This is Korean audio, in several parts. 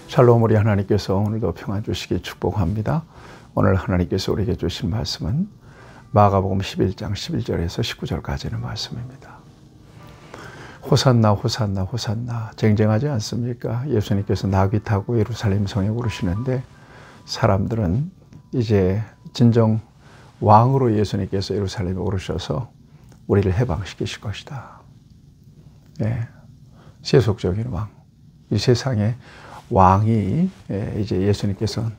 샬롬, 우리 하나님께서 오늘도 평안 주시기 축복합니다. 오늘 하나님께서 우리에게 주신 말씀은 마가복음 11장 11절에서 19절까지의 말씀입니다. 호산나 호산나 호산나 쟁쟁하지 않습니까? 예수님께서 나귀 타고 예루살렘 성에 오르시는데 사람들은 이제 진정 왕으로 예수님께서 예루살렘에 오르셔서 우리를 해방시키실 것이다. 예, 세속적인 왕, 이 세상의 왕이 이제 예수님께서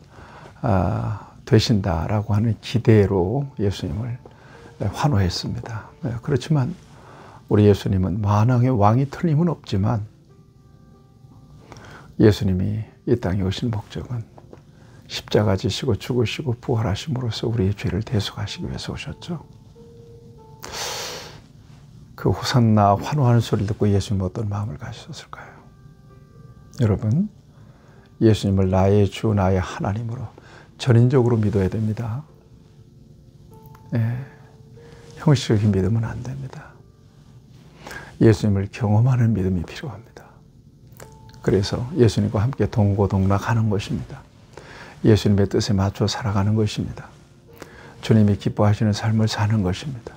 되신다라고 하는 기대로 예수님을 환호했습니다. 그렇지만 우리 예수님은 만왕의 왕이 틀림은 없지만 예수님이 이 땅에 오신 목적은 십자가 지시고 죽으시고 부활하심으로써 우리의 죄를 대속하시기 위해서 오셨죠. 그 호산나 환호하는 소리를 듣고 예수님은 어떤 마음을 가지셨을까요? 여러분, 예수님을 나의 주, 나의 하나님으로 전인적으로 믿어야 됩니다. 형식적인 믿음은 안 됩니다. 예수님을 경험하는 믿음이 필요합니다. 그래서 예수님과 함께 동고동락하는 것입니다. 예수님의 뜻에 맞춰 살아가는 것입니다. 주님이 기뻐하시는 삶을 사는 것입니다.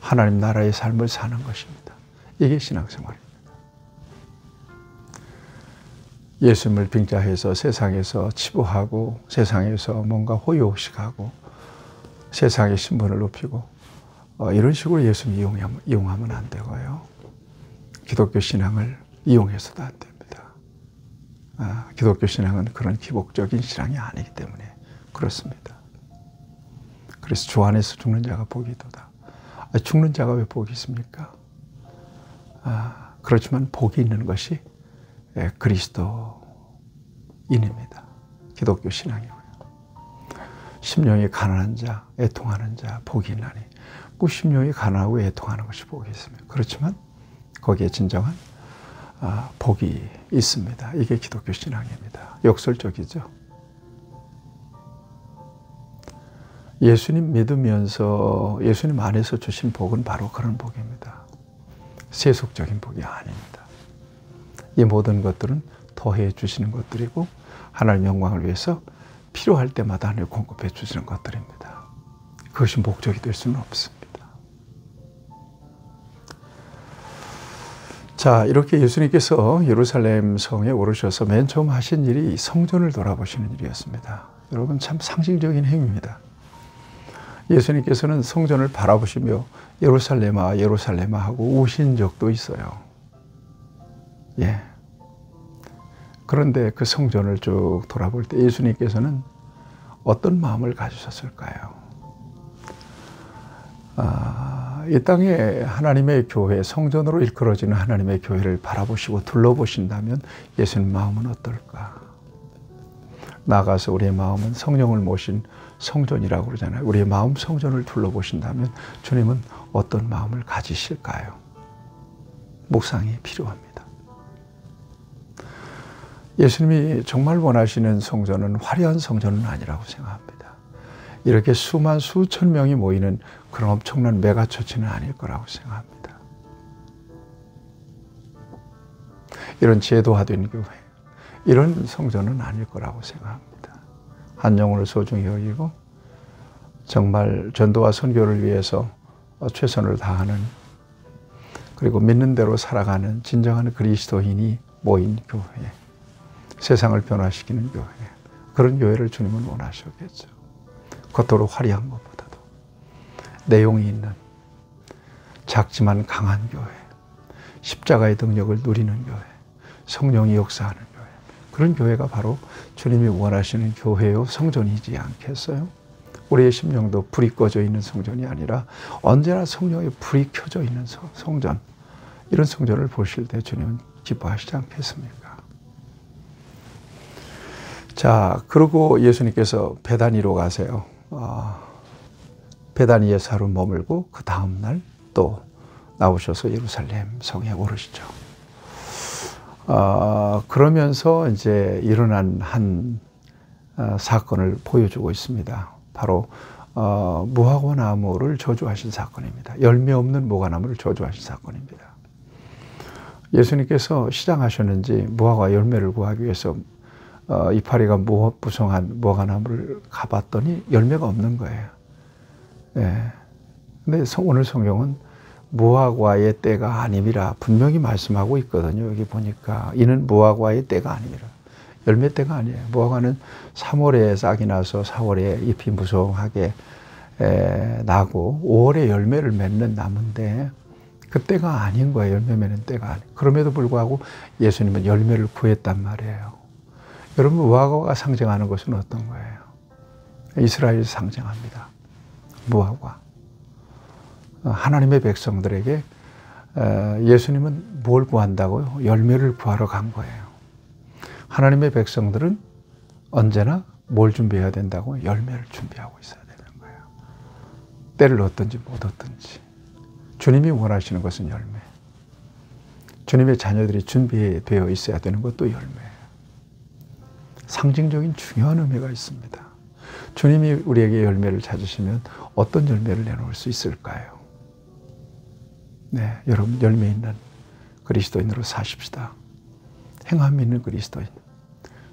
하나님 나라의 삶을 사는 것입니다. 이게 신앙생활입니다. 예수님을 빙자해서 세상에서 치부하고 세상에서 뭔가 호의호식하고 세상의 신분을 높이고 이런 식으로 예수님 이용하면 안 되고요. 기독교 신앙을 이용해서도 안 됩니다. 기독교 신앙은 그런 기복적인 신앙이 아니기 때문에 그렇습니다. 그래서 주 안에서 죽는 자가 복이 있도다. 죽는 자가 왜 복이 있습니까? 그렇지만 복이 있는 것이 그리스도인입니다. 기독교 신앙이고요. 심령이 가난한 자, 애통하는 자, 복이 있나니. 그 심령이 가난하고 애통하는 것이 복이 있습니다. 그렇지만 거기에 진정한 복이 있습니다. 이게 기독교 신앙입니다. 역설적이죠. 예수님 믿으면서 예수님 안에서 주신 복은 바로 그런 복입니다. 세속적인 복이 아닙니다. 이 모든 것들은 더해 주시는 것들이고 하나님 영광을 위해서 필요할 때마다 하나님 공급해 주시는 것들입니다. 그것이 목적이 될 수는 없습니다. 자, 이렇게 예수님께서 예루살렘 성에 오르셔서 맨 처음 하신 일이 성전을 돌아보시는 일이었습니다. 여러분, 참 상징적인 행위입니다. 예수님께서는 성전을 바라보시며 예루살렘아 예루살렘아 하고 우신 적도 있어요. 예. 그런데 그 성전을 쭉 돌아볼 때 예수님께서는 어떤 마음을 가지셨을까요? 이 땅에 하나님의 교회, 성전으로 일컬어지는 하나님의 교회를 바라보시고 둘러보신다면 예수님 마음은 어떨까? 나아가서 우리의 마음은 성령을 모신 성전이라고 그러잖아요. 우리의 마음 성전을 둘러보신다면 주님은 어떤 마음을 가지실까요? 묵상이 필요합니다. 예수님이 정말 원하시는 성전은 화려한 성전은 아니라고 생각합니다. 이렇게 수천 명이 모이는 그런 엄청난 메가처치는 아닐 거라고 생각합니다. 이런 제도화된 교회, 이런 성전은 아닐 거라고 생각합니다. 한 영혼을 소중히 여기고 정말 전도와 선교를 위해서 최선을 다하는, 그리고 믿는 대로 살아가는 진정한 그리스도인이 모인 교회, 세상을 변화시키는 교회, 그런 교회를 주님은 원하셨겠죠. 겉으로 화려한 것보다도 내용이 있는 작지만 강한 교회, 십자가의 능력을 누리는 교회, 성령이 역사하는 교회, 그런 교회가 바로 주님이 원하시는 교회요 성전이지 않겠어요? 우리의 심령도 불이 꺼져 있는 성전이 아니라 언제나 성령의 불이 켜져 있는 성전, 이런 성전을 보실 때 주님은 기뻐하시지 않겠습니까? 자, 그리고 예수님께서 베다니로 가세요. 베다니에서 하루 머물고 그 다음날 또 나오셔서 예루살렘 성에 오르시죠. 그러면서 이제 일어난 한 사건을 보여주고 있습니다. 바로 무화과 나무를 저주하신 사건입니다. 열매 없는 무화과 나무를 저주하신 사건입니다. 예수님께서 시장하셨는지 무화과 열매를 구하기 위해서 이파리가 무성한 무화과나무를 가봤더니 열매가 없는 거예요. 예. 근데 오늘 성경은 무화과의 때가 아님이라 분명히 말씀하고 있거든요. 여기 보니까 이는 무화과의 때가 아님이라. 열매 때가 아니에요. 무화과는 3월에 싹이 나서 4월에 잎이 무성하게 나고 5월에 열매를 맺는 나무인데 그때가 아닌 거예요. 열매 맺는 때가 아니에요. 그럼에도 불구하고 예수님은 열매를 구했단 말이에요. 여러분, 무화과가 상징하는 것은 어떤 거예요? 이스라엘이 상징합니다. 무화과. 하나님의 백성들에게 예수님은 뭘 구한다고요? 열매를 구하러 간 거예요. 하나님의 백성들은 언제나 뭘 준비해야 된다고? 열매를 준비하고 있어야 되는 거예요. 때를 얻든지 못 얻든지. 주님이 원하시는 것은 열매. 주님의 자녀들이 준비되어 있어야 되는 것도 열매예요. 상징적인 중요한 의미가 있습니다. 주님이 우리에게 열매를 찾으시면 어떤 열매를 내놓을 수 있을까요? 네, 여러분, 열매 있는 그리스도인으로 사십시다. 행함 있는 그리스도인.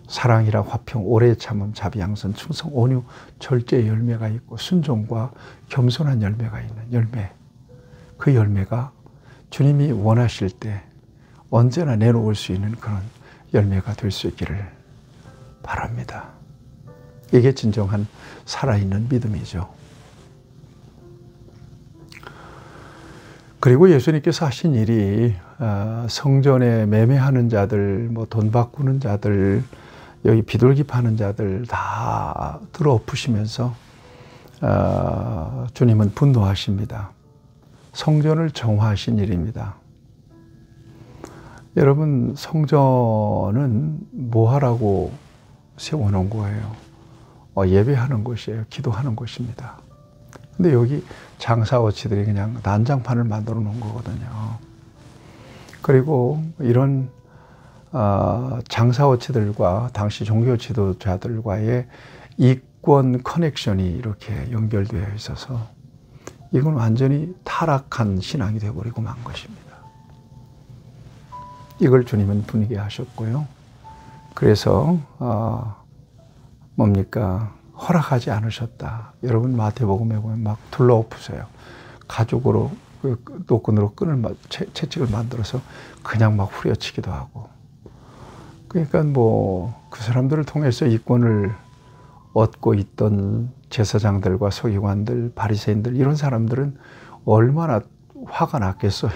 사랑이라 화평, 오래 참음, 자비양선, 충성, 온유, 절제의 열매가 있고 순종과 겸손한 열매가 있는 열매. 그 열매가 주님이 원하실 때 언제나 내놓을 수 있는 그런 열매가 될 수 있기를 바랍니다. 이게 진정한 살아있는 믿음이죠. 그리고 예수님께서 하신 일이 성전에 매매하는 자들, 돈 바꾸는 자들, 여기 비둘기 파는 자들 다 들어엎으시면서 주님은 분노하십니다. 성전을 정화하신 일입니다. 여러분, 성전은 뭐 하라고 세워놓은 거예요? 예배하는 곳이에요. 기도하는 곳입니다. 근데 여기 장사어치들이 그냥 난장판을 만들어 놓은 거거든요. 그리고 이런 장사어치들과 당시 종교 지도자들과의 이권 커넥션이 이렇게 연결되어 있어서 이건 완전히 타락한 신앙이 되어버리고 만 것입니다. 이걸 주님은 분위게 하셨고요. 그래서 뭡니까? 허락하지 않으셨다. 여러분, 마태복음에 보면 막 둘러엎으세요. 가죽으로 노끈으로 채찍을 만들어서 그냥 막 후려치기도 하고. 그러니까 그 사람들을 통해서 이권을 얻고 있던 제사장들과 서기관들, 바리새인들 이런 사람들은 얼마나 화가 났겠어요.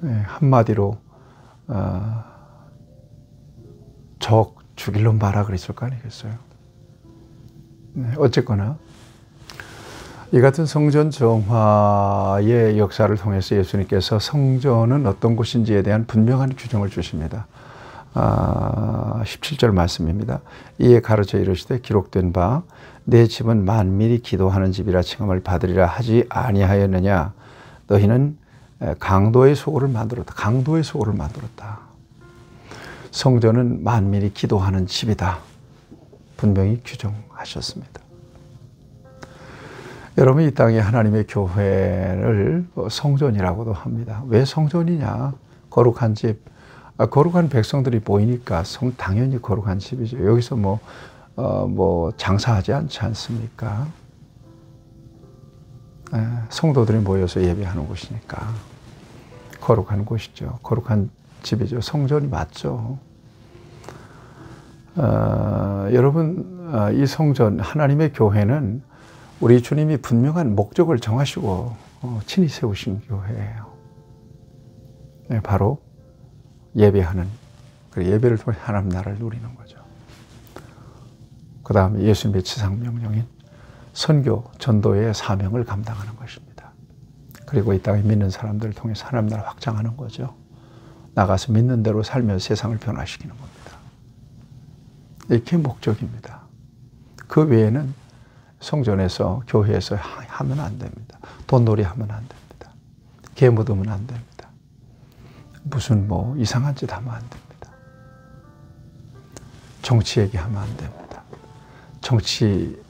네, 한마디로 적 죽일 놈 봐라 그랬을 거 아니겠어요. 네, 어쨌거나 이 같은 성전 정화의 역사를 통해서 예수님께서 성전은 어떤 곳인지에 대한 분명한 규정을 주십니다. 17절 말씀입니다. 이에 가르쳐 이르시되 기록된 바 내 집은 만민이 기도하는 집이라 칭함을 받으리라 하지 아니하였느냐. 너희는 강도의 소굴을 만들었다. 강도의 소굴을 만들었다. 성전은 만민이 기도하는 집이다. 분명히 규정하셨습니다. 여러분, 이 땅에 하나님의 교회를 성전이라고도 합니다. 왜 성전이냐? 거룩한 집. 거룩한 백성들이 보이니까 당연히 거룩한 집이죠. 여기서 장사하지 않지 않습니까? 성도들이 모여서 예배하는 곳이니까 거룩한 곳이죠. 거룩한 집이죠. 성전이 맞죠. 여러분, 이 성전, 하나님의 교회는 우리 주님이 분명한 목적을 정하시고 친히 세우신 교회예요. 네, 바로 예배하는, 그 예배를 통해 하나님 나라를 누리는 거죠. 그 다음에 예수님의 지상명령인 선교, 전도의 사명을 감당하는 것입니다. 그리고 이 땅에 믿는 사람들을 통해서 하나님 나라 확장하는 거죠. 나가서 믿는 대로 살면서 세상을 변화시키는 겁니다. 이게 목적입니다. 그 외에는 성전에서, 교회에서 하면 안 됩니다. 돈놀이 하면 안 됩니다. 개 묻으면 안 됩니다. 무슨 이상한 짓 하면 안 됩니다. 정치 얘기하면 안 됩니다. 정치적인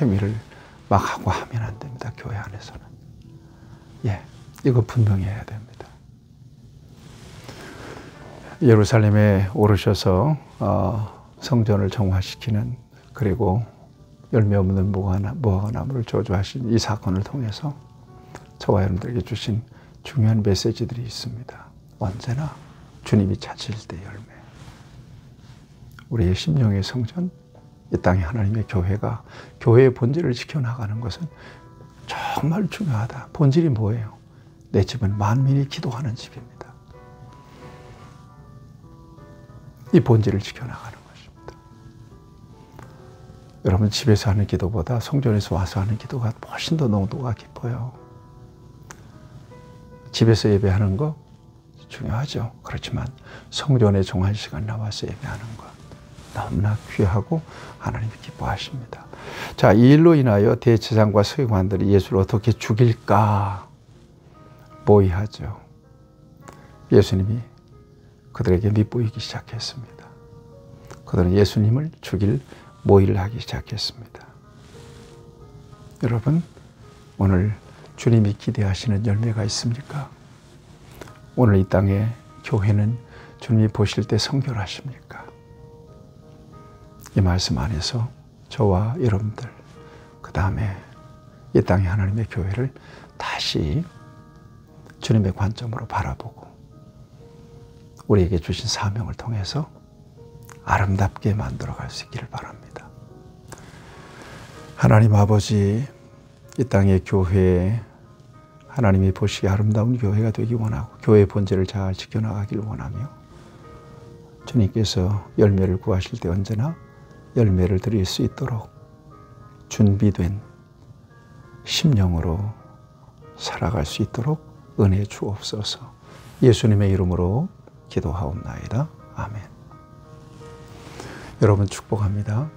행위를 막 하고 하면 안 됩니다. 교회 안에서는. 이거 분명히 해야 됩니다. 예루살렘에 오르셔서 성전을 정화시키는, 그리고 열매 없는 무화과나무를 저주하신 이 사건을 통해서 저와 여러분들에게 주신 중요한 메시지들이 있습니다. 언제나 주님이 찾으실 때 열매. 우리의 심령의 성전, 이 땅의 하나님의 교회가 교회의 본질을 지켜나가는 것은 정말 중요하다. 본질이 뭐예요? 내 집은 만민이 기도하는 집입니다. 이 본질을 지켜나가는 것입니다. 여러분, 집에서 하는 기도보다 성전에서 와서 하는 기도가 훨씬 더 농도가 깊어요. 집에서 예배하는 거 중요하죠. 그렇지만 성전에 정한 시간 나와서 예배하는 것 너무나 귀하고 하나님이 기뻐하십니다. 자, 이 일로 인하여 대제사장과 서기관들이 예수를 어떻게 죽일까 모의하죠. 예수님이 그들에게 밑보이기 시작했습니다. 그들은 예수님을 죽일 모의를 하기 시작했습니다. 여러분, 오늘 주님이 기대하시는 열매가 있습니까? 오늘 이 땅에 교회는 주님이 보실 때 성결하십니까? 이 말씀 안에서 저와 여러분들, 그 다음에 이 땅의 하나님의 교회를 다시 주님의 관점으로 바라보고 우리에게 주신 사명을 통해서 아름답게 만들어갈 수 있기를 바랍니다. 하나님 아버지, 이 땅의 교회에 하나님이 보시기에 아름다운 교회가 되기 원하고 교회의 본질을 잘 지켜나가길 원하며 주님께서 열매를 구하실 때 언제나 열매를 드릴 수 있도록 준비된 심령으로 살아갈 수 있도록 은혜 주옵소서. 예수님의 이름으로 기도하옵나이다. 아멘. 여러분 축복합니다.